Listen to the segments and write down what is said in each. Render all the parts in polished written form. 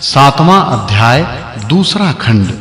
सातवां अध्याय दूसरा खंड।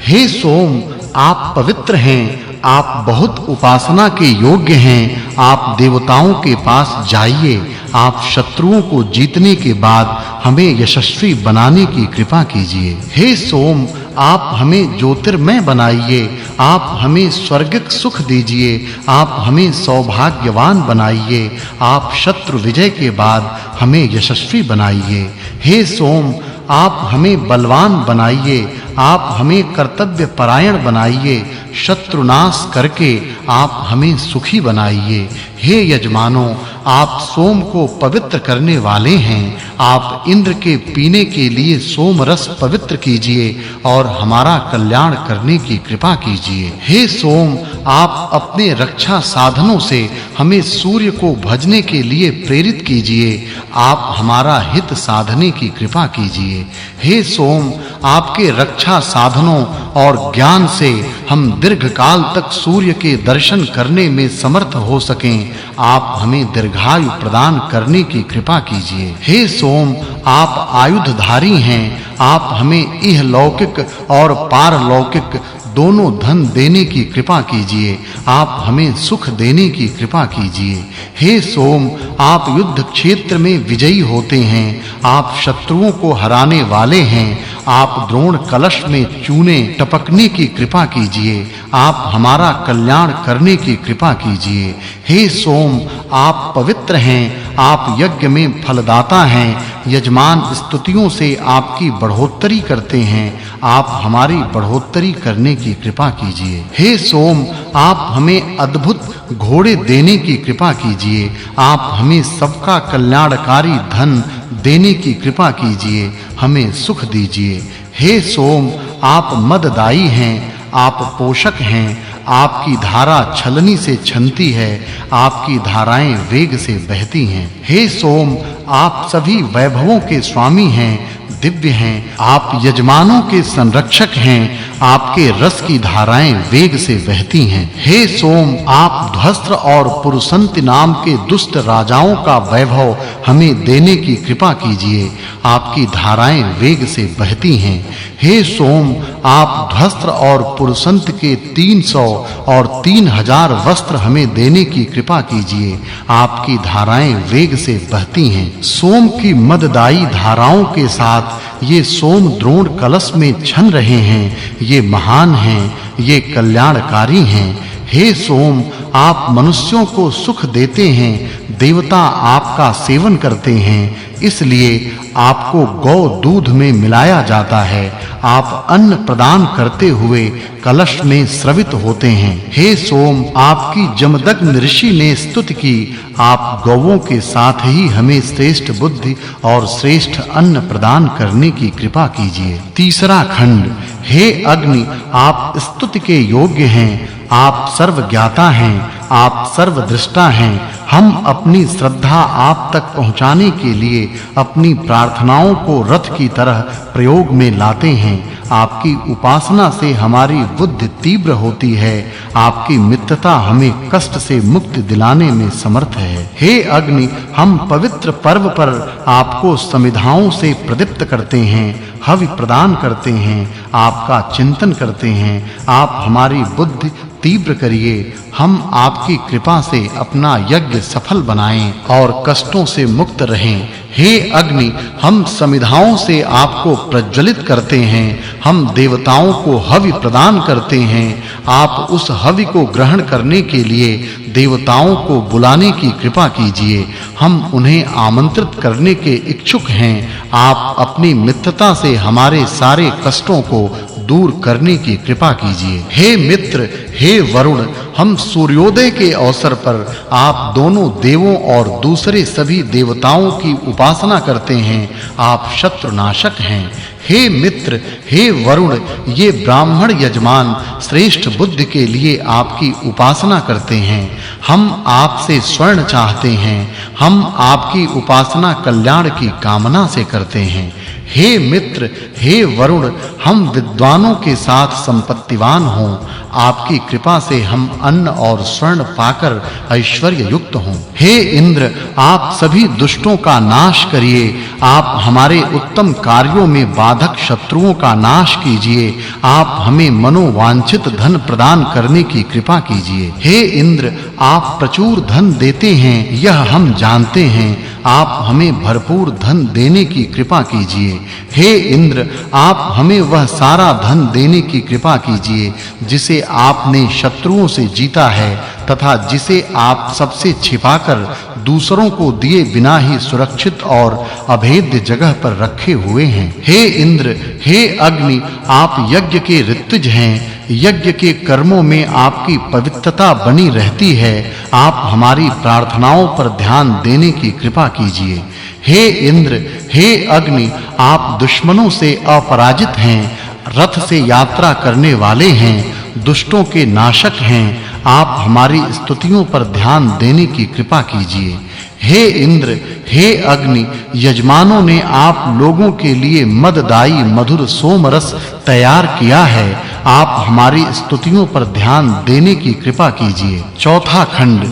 हे सोम, आप पवित्र हैं, आप बहुत उपासना के योग्य हैं। आप देवताओं के पास जाइए। आप शत्रुओं को जीतने के बाद हमें यशस्वी बनाने की कृपा कीजिए। हे सोम, आप हमें ज्योतिर्मय बनाइए। आप हमें स्वर्गिक सुख दीजिए। आप हमें सौभाग्यवान बनाइए। आप शत्रु विजय के बाद हमें यशस्वी बनाइए। हे सोम, आप हमें बलवान बनाइए। आप हमें कर्तव्य परायण बनाइए। शत्रुनाश करके आप हमें सुखी बनाइए। हे यजमानों, आप सोम को पवित्र करने वाले हैं। आप इंद्र के पीने के लिए सोम रस पवित्र कीजिए और हमारा कल्याण करने की कृपा कीजिए। हे सोम, आप अपने रक्षा साधनों से हमें सूर्य को भजने के लिए प्रेरित कीजिए। आप हमारा हित साधने की कृपा कीजिए। हे सोम, आपके रक्षा साधनों और ज्ञान से हम दीर्घ काल तक सूर्य के दर्शन करने में समर्थ हो सकें। आप हमें दीर्घायु प्रदान करने की कृपा कीजिए। हे सोम, आप आयुधधारी हैं। आप हमें इहलौकिक और पारलौकिक दोनों धन देने की कृपा कीजिए। आप हमें सुख देने की कृपा कीजिए। हे सोम, आप युद्ध क्षेत्र में विजयी होते हैं। आप शत्रुओं को हराने वाले हैं। आप द्रोण कलश में चूने टपकने की कृपा कीजिए। आप हमारा कल्याण करने की कृपा कीजिए। हे सोम, आप पवित्र हैं। आप यज्ञ में फलदाता हैं। यजमान स्तुतियों से आपकी बढ़ोतरी करते हैं। आप हमारी बढ़ोतरी करने की कृपा कीजिए। हे सोम, आप हमें अद्भुत घोड़े देने की कृपा कीजिए। आप हमें सबका कल्याणकारी धन देने की कृपा कीजिए। हमें सुख दीजिए। हे सोम, आप मददाई हैं। आप पोषक हैं। आपकी धारा छलनी से छनती है। आपकी धाराएं वेग से बहती हैं। हे सोम, आप सभी वैभवों के स्वामी हैं, दिव्य हैं। आप यजमानों के संरक्षक हैं। आपके रस की धाराएं वेग से बहती हैं। हे सोम, आप ध्वस्त्र और पुरुषंति नाम के दुष्ट राजाओं का वैभव हमें देने की कृपा कीजिए। आपकी धाराएं वेग से बहती हैं। हे सोम, आप ध्वस्त्र और पुरुषंत के 300 और 3000 वस्त्र हमें देने की कृपा कीजिए। आपकी धाराएं वेग से बहती हैं। सोम की मददाई धाराओं के साथ ये सोम द्रोण कलश में छन रहे हैं। ये महान हैं, ये कल्याणकारी हैं। हे सोम, आप मनुष्यों को सुख देते हैं। देवता आपका सेवन करते हैं, इसलिए आपको गौ दूध में मिलाया जाता है। आप अन्न प्रदान करते हुए कलश में स्रवित होते हैं। हे सोम, आपकी जमदग्नि ऋषि ने स्तुति की। आप गौओं के साथ ही हमें श्रेष्ठ बुद्धि और श्रेष्ठ अन्न प्रदान करने की कृपा कीजिए। तीसरा खंड। हे अग्नि, आप स्तुति के योग्य हैं। आप सर्वज्ञाता हैं। आप सर्वदृष्टा हैं। हम अपनी श्रद्धा आप तक पहुंचाने के लिए अपनी प्रार्थनाओं को रथ की तरह प्रयोग में लाते हैं। आपकी उपासना से हमारी बुद्धि तीव्र होती है। आपकी मित्रता हमें कष्ट से मुक्ति दिलाने में समर्थ है। हे अग्नि, हम पवित्र पर्व पर आपको समिधाओं से प्रदीप्त करते हैं, हवि प्रदान करते हैं, आपका चिंतन करते हैं। आप हमारी बुद्धि तीव्र करिए। हम आपकी कृपा से अपना यज्ञ सफल बनाएं और कष्टों से मुक्त रहें। हे अग्नि, हम समिधाओं से आपको प्रज्वलित करते हैं। हम देवताओं को हवि प्रदान करते हैं। आप उस हवि को ग्रहण करने के लिए देवताओं को बुलाने की कृपा कीजिए। हम उन्हें आमंत्रित करने के इच्छुक हैं। आप अपनी मित्रता से हमारे सारे कष्टों को दूर करने की कृपा कीजिए। हे मित्र, हे वरुण, हम सूर्योदय के अवसर पर आप दोनों देवों और दूसरे सभी देवताओं की उपासना करते हैं। आप शत्रुनाशक हैं। हे मित्र, हे वरुण, ये ब्राह्मण यजमान श्रेष्ठ बुद्धि के लिए आपकी उपासना करते हैं। हम आपसे स्वर्ण चाहते हैं। हम आपकी उपासना कल्याण की कामना से करते हैं। हे मित्र, हे वरुण, हम विद्वानों के साथ संपत्तिवान हों, आपकी कृपा से हम अन्न और स्वर्ण पाकर ऐश्वर्य युक्त हों। हे इंद्र, आप सभी दुष्टों का नाश करिए, आप हमारे उत्तम कार्यों में बाधक शत्रुओं का नाश कीजिए, आप हमें मनोवांछित धन प्रदान करने की कृपा कीजिए। हे इंद्र, आप प्रचुर धन देते हैं, यह हम जानते हैं, आप हमें भरपूर धन देने की कृपा कीजिए। हे इंद्र, आप हमें वह सारा धन देने की कृपा कीजिए जिसे आपने शत्रुओं से जीता है तथा जिसे आप सबसे छिपाकर दूसरों को दिए बिना ही सुरक्षित और अभेद्य जगह पर रखे हुए हैं। हे इंद्र, हे अग्नि, आप यज्ञ के ऋत्विज हैं, यज्ञ के कर्मों में आपकी पवित्रता बनी रहती है, आप हमारी प्रार्थनाओं पर ध्यान देने की कृपा कीजिए। हे इंद्र, हे अग्नि, आप दुश्मनों से अपराजित हैं, रथ से यात्रा करने वाले हैं, दुष्टों के नाशक हैं, आप हमारी स्तुतियों पर ध्यान देने की कृपा कीजिए। हे इंद्र, हे अग्नि, यजमानों ने आप लोगों के लिए मददाई मधुर सोम रस तैयार किया है, आप हमारी स्तुतियों पर ध्यान देने की कृपा कीजिए। चौथा खंड।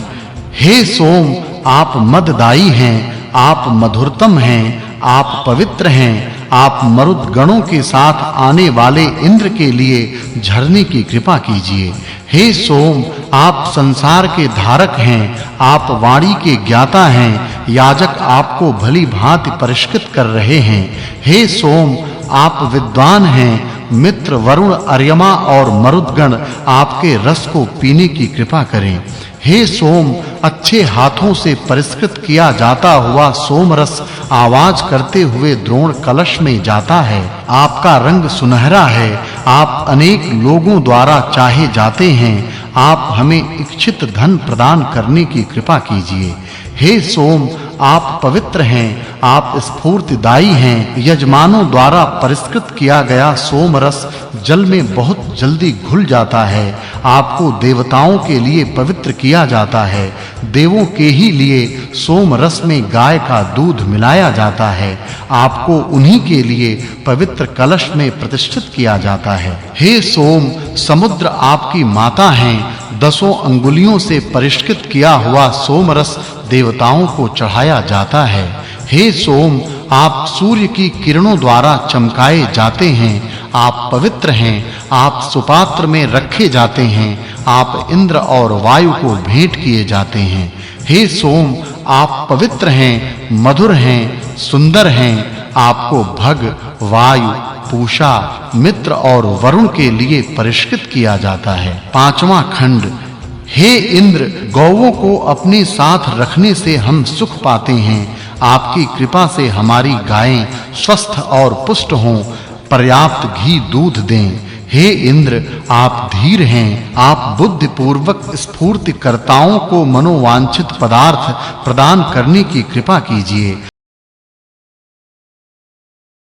हे सोम, आप मददाई हैं, आप मधुरतम हैं, आप पवित्र हैं, आप मरुद गणों के साथ आने वाले इंद्र के लिए झरने की कृपा कीजिए। हे सोम, आप संसार के धारक हैं, आप वाणी के ज्ञाता हैं, याजक आपको भली भांति परिष्कृत कर रहे हैं। हे सोम, आप विद्वान हैं, मित्र वरुण, अर्यमा और मरुदगण आपके रस को पीने की कृपा करें। हे सोम, अच्छे हाथों से परिष्कृत किया जाता हुआ सोम रस आवाज करते हुए द्रोण कलश में जाता है, आपका रंग सुनहरा है, आप अनेक लोगों द्वारा चाहे जाते हैं, आप हमें इच्छित धन प्रदान करने की कृपा कीजिए। हे सोम, आप पवित्र हैं, आप स्फूर्तिदायी हैं, यजमानों द्वारा परिष्कृत किया गया सोम रस जल में बहुत जल्दी घुल जाता है, आपको देवताओं के लिए पवित्र किया जाता है, देवों के ही लिए सोम रस में गाय का दूध मिलाया जाता है, आपको उन्हीं के लिए पवित्र कलश में प्रतिष्ठित किया जाता है। हे सोम, समुद्र आपकी माता हैं, 10 अंगुलियों से परिष्कृत किया हुआ सोम रस देवताओं को चढ़ाया जाता है। हे सोम, आप सूर्य की किरणों द्वारा चमकाए जाते हैं, आप पवित्र हैं, आप सुपात्र में रखे जाते हैं, आप इंद्र और वायु को भेंट किए जाते हैं। हे सोम, आप पवित्र हैं, मधुर हैं, सुंदर हैं, आपको भग, वायु, पूषा, मित्र और वरुण के लिए परिष्कृत किया जाता है। पांचवा खंड। हे इंद्र, गौओं को अपने साथ रखने से हम सुख पाते हैं, आपकी कृपा से हमारी गायें स्वस्थ और पुष्ट हों, पर्याप्त घी दूध दें। हे इंद्र, आप धीर हैं, आप बुद्धि पूर्वक स्फूर्तिकर्ताओं को मनोवांछित पदार्थ प्रदान करने की कृपा कीजिए।